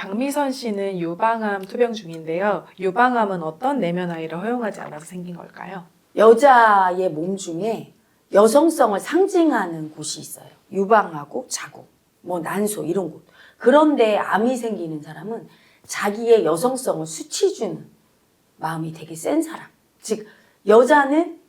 박미선 씨는 유방암 투병 중인데요. 유방암은 어떤 내면 아이를 허용하지 않아서 생긴 걸까요? 여자의 몸 중에 여성성을 상징하는 곳이 있어요. 유방하고 자궁, 뭐 난소 이런 곳. 그런데 암이 생기는 사람은 자기의 여성성을 수치주는 마음이 되게 센 사람. 즉 여자는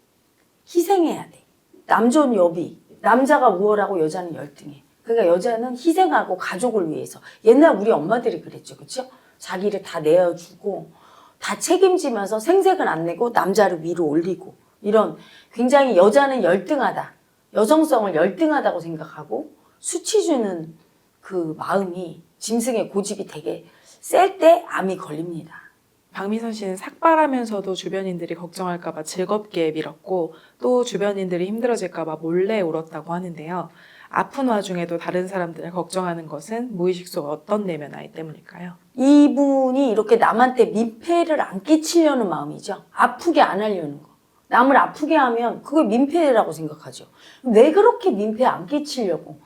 희생해야 돼. 남존 여비. 남자가 우월하고 여자는 열등해. 그러니까 여자는 희생하고 가족을 위해서. 옛날 우리 엄마들이 그랬죠. 그렇죠? 자기를 다 내어주고 다 책임지면서 생색은 안 내고 남자를 위로 올리고 이런 굉장히 여자는 열등하다. 여성성을 열등하다고 생각하고 수치주는 그 마음이 짐승의 고집이 되게 셀 때 암이 걸립니다. 박미선 씨는 삭발하면서도 주변인들이 걱정할까봐 즐겁게 밀었고 또 주변인들이 힘들어질까봐 몰래 울었다고 하는데요. 아픈 와중에도 다른 사람들을 걱정하는 것은 무의식 속 어떤 내면 아이 때문일까요? 이분이 이렇게 남한테 민폐를 안 끼치려는 마음이죠. 아프게 안 하려는 거. 남을 아프게 하면 그걸 민폐라고 생각하죠. 왜 그렇게 민폐 안 끼치려고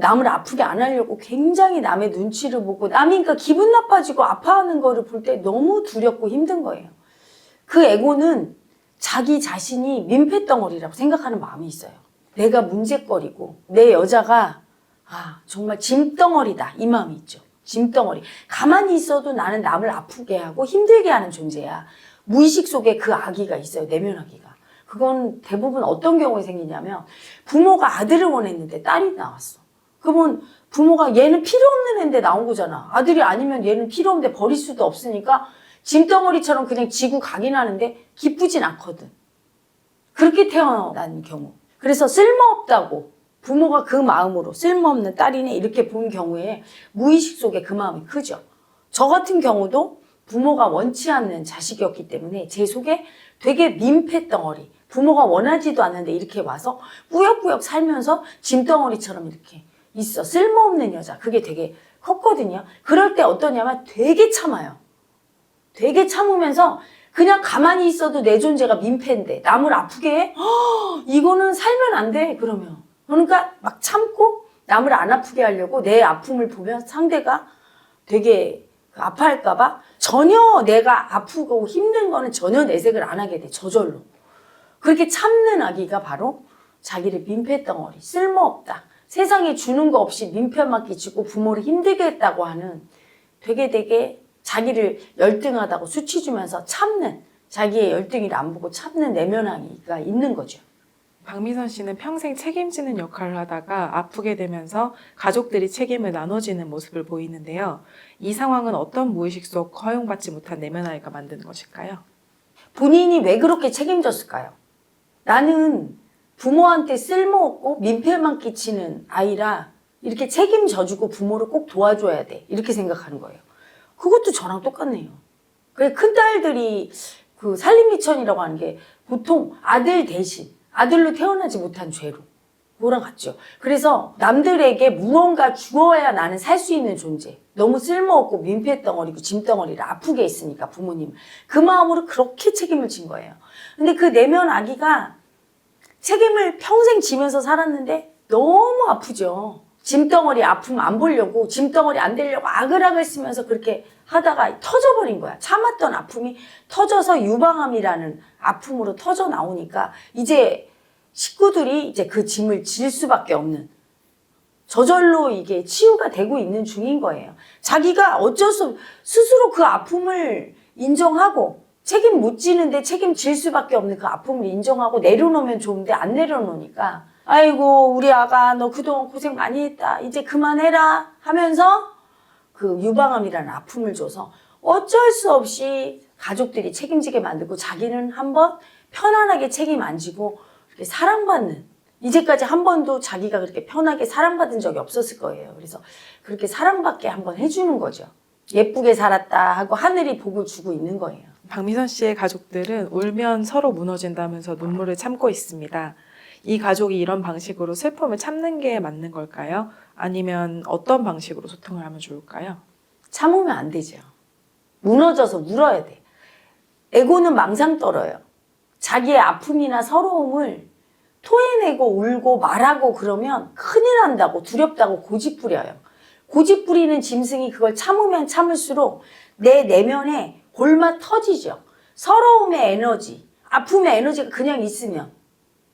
남을 아프게 안 하려고 굉장히 남의 눈치를 보고 남이 그러니까 기분 나빠지고 아파하는 거를 볼 때 너무 두렵고 힘든 거예요. 그 에고는 자기 자신이 민폐덩어리라고 생각하는 마음이 있어요. 내가 문제거리고 내 여자가 정말 짐덩어리다 이 마음이 있죠. 짐덩어리. 가만히 있어도 나는 남을 아프게 하고 힘들게 하는 존재야. 무의식 속에 그 아기가 있어요. 내면 아기가. 그건 대부분 어떤 경우에 생기냐면 부모가 아들을 원했는데 딸이 나왔어. 그러면 부모가 얘는 필요 없는 애인데 나온 거잖아. 아들이 아니면 얘는 필요 없는데 버릴 수도 없으니까 짐덩어리처럼 그냥 지고 가긴 하는데 기쁘진 않거든. 그렇게 태어난 경우. 그래서 쓸모없다고 부모가 그 마음으로 쓸모없는 딸이네 이렇게 본 경우에 무의식 속에 그 마음이 크죠. 저 같은 경우도 부모가 원치 않는 자식이었기 때문에 제 속에 되게 민폐덩어리, 부모가 원하지도 않는데 이렇게 와서 꾸역꾸역 살면서 짐덩어리처럼 이렇게 있어. 쓸모없는 여자. 그게 되게 컸거든요. 그럴 때 어떠냐면 되게 참아요. 되게 참으면서 그냥 가만히 있어도 내 존재가 민폐인데 남을 아프게 해? 이거는 살면 안 돼. 그러면. 그러니까 막 참고 남을 안 아프게 하려고 내 아픔을 보면 상대가 되게 아파할까 봐 전혀 내가 아프고 힘든 거는 전혀 내색을 안 하게 돼. 저절로. 그렇게 참는 아기가 바로 자기를 민폐덩어리, 쓸모없다. 세상에 주는 거 없이 민폐만 끼치고 부모를 힘들게 했다고 하는 되게 자기를 열등하다고 수치 주면서 참는 자기의 열등이를 안 보고 참는 내면 아기가 있는 거죠. 박미선 씨는 평생 책임지는 역할을 하다가 아프게 되면서 가족들이 책임을 나눠지는 모습을 보이는데요. 이 상황은 어떤 무의식 속 허용받지 못한 내면 아이가 만드는 것일까요? 본인이 왜 그렇게 책임졌을까요? 나는 부모한테 쓸모없고 민폐만 끼치는 아이라 이렇게 책임져주고 부모를 꼭 도와줘야 돼. 이렇게 생각하는 거예요. 그것도 저랑 똑같네요. 그래 큰딸들이 그 살림미천이라고 하는 게 보통 아들 대신 아들로 태어나지 못한 죄로 그거랑 같죠. 그래서 남들에게 무언가 주어야 나는 살 수 있는 존재. 너무 쓸모없고 민폐덩어리고 짐덩어리를 아프게 했으니까 부모님. 그 마음으로 그렇게 책임을 진 거예요. 근데 그 내면 아기가 책임을 평생 지면서 살았는데 너무 아프죠. 짐덩어리 아픔 안 보려고 짐덩어리 안 되려고 아글아글 쓰면서 그렇게 하다가 터져버린 거야. 참았던 아픔이 터져서 유방암이라는 아픔으로 터져 나오니까 이제 식구들이 이제 그 짐을 질 수밖에 없는 저절로 이게 치유가 되고 있는 중인 거예요. 자기가 어쩔 수 스스로 그 아픔을 인정하고 책임 못 지는데 책임질 수밖에 없는 그 아픔을 인정하고 내려놓으면 좋은데 안 내려놓으니까 아이고 우리 아가 너 그동안 고생 많이 했다. 이제 그만해라 하면서 그 유방암이라는 아픔을 줘서 어쩔 수 없이 가족들이 책임지게 만들고 자기는 한번 편안하게 책임 안 지고 이렇게 사랑받는 이제까지 한 번도 자기가 그렇게 편하게 사랑받은 적이 없었을 거예요. 그래서 그렇게 사랑받게 한번 해주는 거죠. 예쁘게 살았다 하고 하늘이 복을 주고 있는 거예요. 박미선 씨의 가족들은 울면 서로 무너진다면서 눈물을 참고 있습니다. 이 가족이 이런 방식으로 슬픔을 참는 게 맞는 걸까요? 아니면 어떤 방식으로 소통을 하면 좋을까요? 참으면 안 되죠. 무너져서 울어야 돼. 에고는 망상 떨어요. 자기의 아픔이나 서러움을 토해내고 울고 말하고 그러면 큰일 난다고 두렵다고 고집 부려요. 고집 부리는 짐승이 그걸 참으면 참을수록 내 내면에 골마 터지죠. 서러움의 에너지, 아픔의 에너지가 그냥 있으면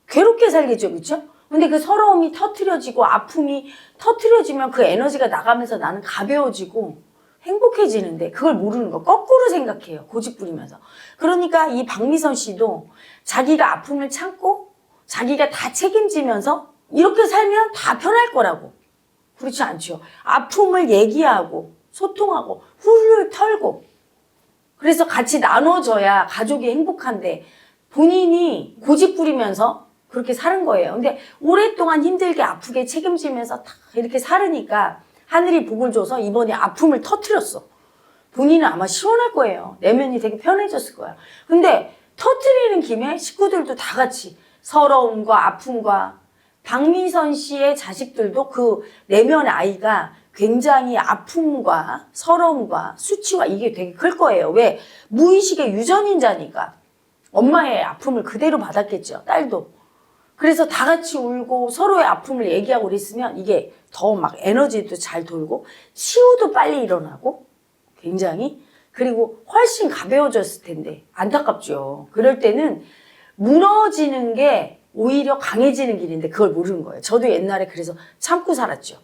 괴롭게 살겠죠, 그렇죠? 근데 그 서러움이 터트려지고 아픔이 터트려지면 그 에너지가 나가면서 나는 가벼워지고 행복해지는데 그걸 모르는 거. 거꾸로 생각해요, 고집 부리면서. 그러니까 이 박미선 씨도 자기가 아픔을 참고 자기가 다 책임지면서 이렇게 살면 다 편할 거라고. 그렇지 않죠. 아픔을 얘기하고 소통하고 훌훌 털고 그래서 같이 나눠줘야 가족이 행복한데 본인이 고집 부리면서 그렇게 사는 거예요. 근데 오랫동안 힘들게 아프게 책임지면서 다 이렇게 살으니까 하늘이 복을 줘서 이번에 아픔을 터트렸어. 본인은 아마 시원할 거예요. 내면이 되게 편해졌을 거야. 근데 터트리는 김에 식구들도 다 같이 서러움과 아픔과 박미선 씨의 자식들도 그 내면의 아이가 굉장히 아픔과 서러움과 수치와 이게 되게 클 거예요. 왜? 무의식의 유전인자니까. 엄마의 아픔을 그대로 받았겠죠. 딸도. 그래서 다 같이 울고 서로의 아픔을 얘기하고 그랬으면 이게 더 막 에너지도 잘 돌고 치유도 빨리 일어나고 굉장히 그리고 훨씬 가벼워졌을 텐데 안타깝죠. 그럴 때는 무너지는 게 오히려 강해지는 길인데 그걸 모르는 거예요. 저도 옛날에 그래서 참고 살았죠.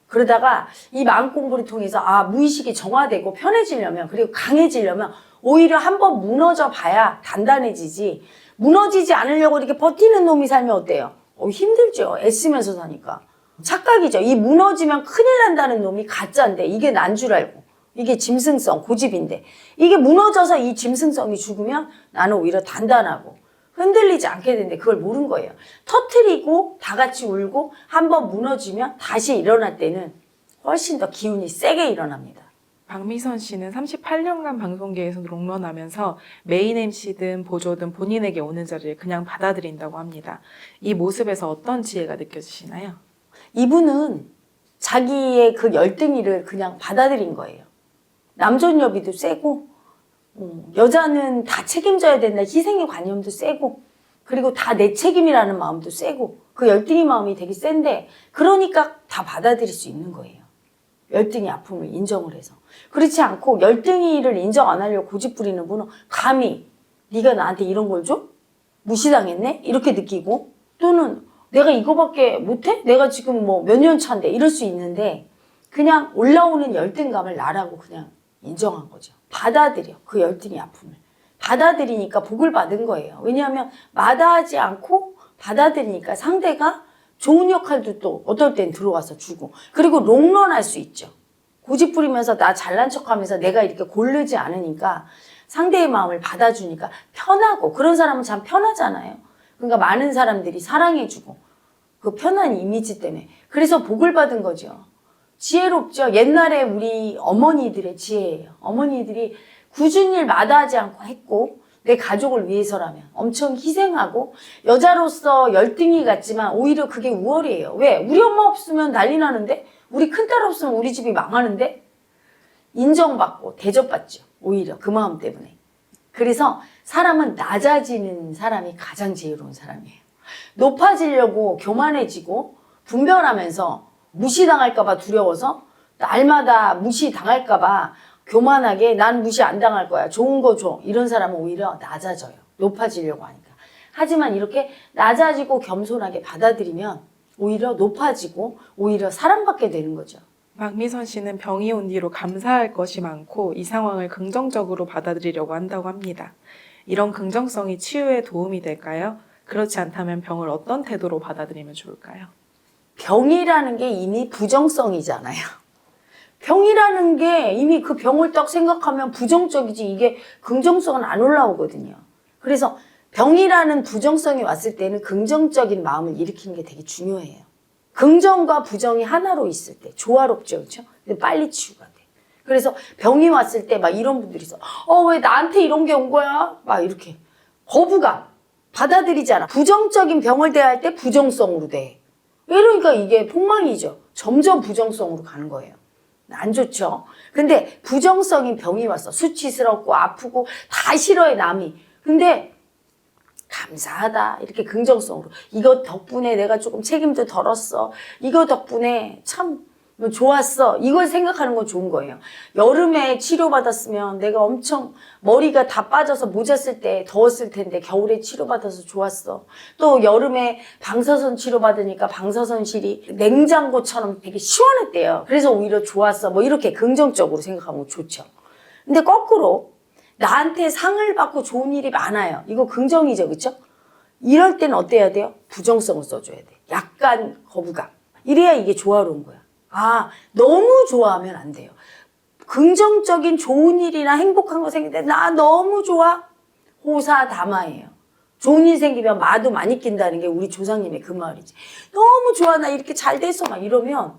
그러다가 이 마음 공부를 통해서 무의식이 정화되고 편해지려면 그리고 강해지려면 오히려 한번 무너져 봐야 단단해지지 무너지지 않으려고 이렇게 버티는 놈이 살면 어때요? 힘들죠. 애쓰면서 사니까. 착각이죠. 이 무너지면 큰일 난다는 놈이 가짜인데 이게 난 줄 알고 이게 짐승성, 고집인데 이게 무너져서 이 짐승성이 죽으면 나는 오히려 단단하고 흔들리지 않게 되는데 그걸 모른 거예요. 터트리고 다 같이 울고 한번 무너지면 다시 일어날 때는 훨씬 더 기운이 세게 일어납니다. 박미선 씨는 38년간 방송계에서 롱런하면서 메인 MC든 보조든 본인에게 오는 자리를 그냥 받아들인다고 합니다. 이 모습에서 어떤 지혜가 느껴지시나요? 이분은 자기의 그 열등이를 그냥 받아들인 거예요. 남존여비도 세고 여자는 다 책임져야 된다. 희생의 관념도 세고 그리고 다 내 책임이라는 마음도 세고 그 열등이 마음이 되게 센데 그러니까 다 받아들일 수 있는 거예요. 열등이 아픔을 인정을 해서. 그렇지 않고 열등이를 인정 안 하려고 고집 부리는 분은 감히 네가 나한테 이런 걸 줘? 무시당했네? 이렇게 느끼고 또는 내가 이거밖에 못해? 내가 지금 뭐 몇 년 차인데 이럴 수 있는데 그냥 올라오는 열등감을 나라고 그냥 인정한 거죠. 받아들여. 그 열등의 아픔을. 받아들이니까 복을 받은 거예요. 왜냐하면 마다하지 않고 받아들이니까 상대가 좋은 역할도 또 어떨 땐 들어와서 주고 그리고 롱런할 수 있죠. 고집 부리면서 나 잘난 척하면서 내가 이렇게 고르지 않으니까 상대의 마음을 받아주니까 편하고 그런 사람은 참 편하잖아요. 그러니까 많은 사람들이 사랑해주고 그 편한 이미지 때문에 그래서 복을 받은 거죠. 지혜롭죠. 옛날에 우리 어머니들의 지혜예요. 어머니들이 굳은 일 마다하지 않고 했고 내 가족을 위해서라면 엄청 희생하고 여자로서 열등이 같지만 오히려 그게 우월이에요. 왜? 우리 엄마 없으면 난리 나는데? 우리 큰딸 없으면 우리 집이 망하는데? 인정받고 대접받죠. 오히려 그 마음 때문에. 그래서 사람은 낮아지는 사람이 가장 지혜로운 사람이에요. 높아지려고 교만해지고 분별하면서 무시당할까봐 두려워서 날마다 무시당할까봐 교만하게 난 무시 안 당할 거야. 좋은 거 줘. 이런 사람은 오히려 낮아져요. 높아지려고 하니까. 하지만 이렇게 낮아지고 겸손하게 받아들이면 오히려 높아지고 오히려 사랑받게 되는 거죠. 박미선 씨는 병이 온 뒤로 감사할 것이 많고 이 상황을 긍정적으로 받아들이려고 한다고 합니다. 이런 긍정성이 치유에 도움이 될까요? 그렇지 않다면 병을 어떤 태도로 받아들이면 좋을까요? 병이라는 게 이미 부정성이잖아요. 병이라는 게 이미 그 병을 딱 생각하면 부정적이지 이게 긍정성은 안 올라오거든요. 그래서 병이라는 부정성이 왔을 때는 긍정적인 마음을 일으키는 게 되게 중요해요. 긍정과 부정이 하나로 있을 때 조화롭죠, 그렇죠? 근데 빨리 치유가 돼. 그래서 병이 왔을 때 막 이런 분들이 있어. 왜 나한테 이런 게 온 거야? 막 이렇게 거부감 받아들이잖아. 부정적인 병을 대할 때 부정성으로 돼. 이러니까 이게 폭망이죠. 점점 부정성으로 가는 거예요. 안 좋죠. 근데 부정성인 병이 왔어. 수치스럽고 아프고 다 싫어해 남이. 근데 감사하다. 이렇게 긍정성으로. 이거 덕분에 내가 조금 책임도 덜었어. 이거 덕분에 참 뭐 좋았어. 이걸 생각하는 건 좋은 거예요. 여름에 치료받았으면 내가 엄청 머리가 다 빠져서 모자 쓸 때 더웠을 텐데 겨울에 치료받아서 좋았어. 또 여름에 방사선 치료받으니까 방사선실이 냉장고처럼 되게 시원했대요. 그래서 오히려 좋았어. 뭐 이렇게 긍정적으로 생각하면 좋죠. 근데 거꾸로 나한테 상을 받고 좋은 일이 많아요. 이거 긍정이죠. 그렇죠? 이럴 때는 어때야 돼요? 부정성을 써줘야 돼. 약간 거부감. 이래야 이게 조화로운 거야. 아, 너무 좋아하면 안 돼요. 긍정적인 좋은 일이나 행복한 거 생길 때 나 너무 좋아. 호사다마예요. 좋은 일 생기면 마도 많이 낀다는 게 우리 조상님의 그 말이지. 너무 좋아. 나 이렇게 잘 돼서 막 이러면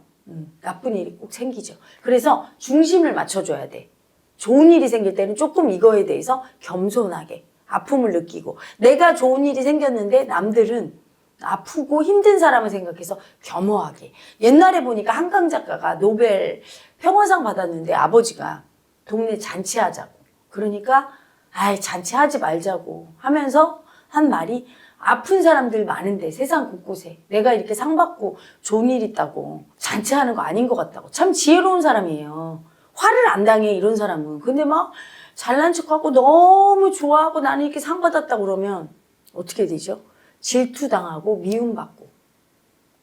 나쁜 일이 꼭 생기죠. 그래서 중심을 맞춰줘야 돼. 좋은 일이 생길 때는 조금 이거에 대해서 겸손하게 아픔을 느끼고 내가 좋은 일이 생겼는데 남들은 아프고 힘든 사람을 생각해서 겸허하게. 옛날에 보니까 한강 작가가 노벨 평화상 받았는데 아버지가 동네 잔치하자고. 그러니까 아이 잔치하지 말자고 하면서 한 말이 아픈 사람들 많은데 세상 곳곳에 내가 이렇게 상 받고 좋은 일 있다고 잔치하는 거 아닌 것 같다고. 참 지혜로운 사람이에요. 화를 안 당해 이런 사람은. 근데 막 잘난 척하고 너무 좋아하고 나는 이렇게 상 받았다고 그러면 어떻게 되죠? 질투당하고 미움받고.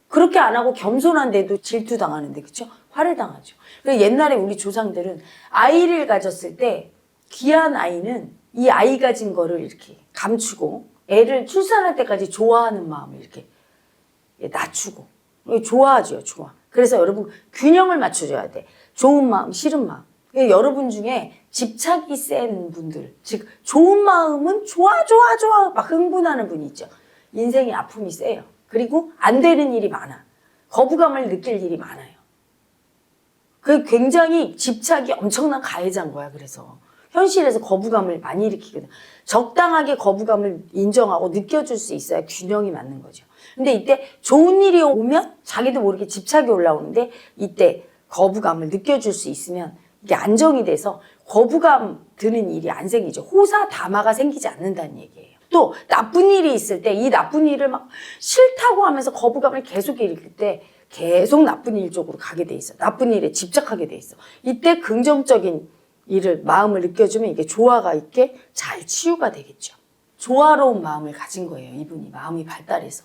그렇게 안 하고 겸손한데도 질투당하는데 그쵸? 화를 당하죠. 그래서 옛날에 우리 조상들은 아이를 가졌을 때 귀한 아이는 이 아이 가진 거를 이렇게 감추고 애를 출산할 때까지 좋아하는 마음을 이렇게 낮추고 좋아하죠. 좋아. 그래서 여러분 균형을 맞춰줘야 돼. 좋은 마음, 싫은 마음. 여러분 중에 집착이 센 분들, 즉 좋은 마음은 좋아 막 흥분하는 분이 있죠. 인생의 아픔이 세요. 그리고 안 되는 일이 많아. 거부감을 느낄 일이 많아요. 그 굉장히 집착이 엄청난 가해자인 거야. 그래서 현실에서 거부감을 많이 일으키거든. 적당하게 거부감을 인정하고 느껴줄 수 있어야 균형이 맞는 거죠. 근데 이때 좋은 일이 오면 자기도 모르게 집착이 올라오는데 이때 거부감을 느껴줄 수 있으면 이게 안정이 돼서 거부감 드는 일이 안 생기죠. 호사다마가 생기지 않는다는 얘기예요. 또 나쁜 일이 있을 때 이 나쁜 일을 막 싫다고 하면서 거부감을 계속 일으킬 때 계속 나쁜 일 쪽으로 가게 돼 있어. 나쁜 일에 집착하게 돼 있어. 이때 긍정적인 일을 마음을 느껴주면 이게 조화가 있게 잘 치유가 되겠죠. 조화로운 마음을 가진 거예요. 이분이 마음이 발달해서.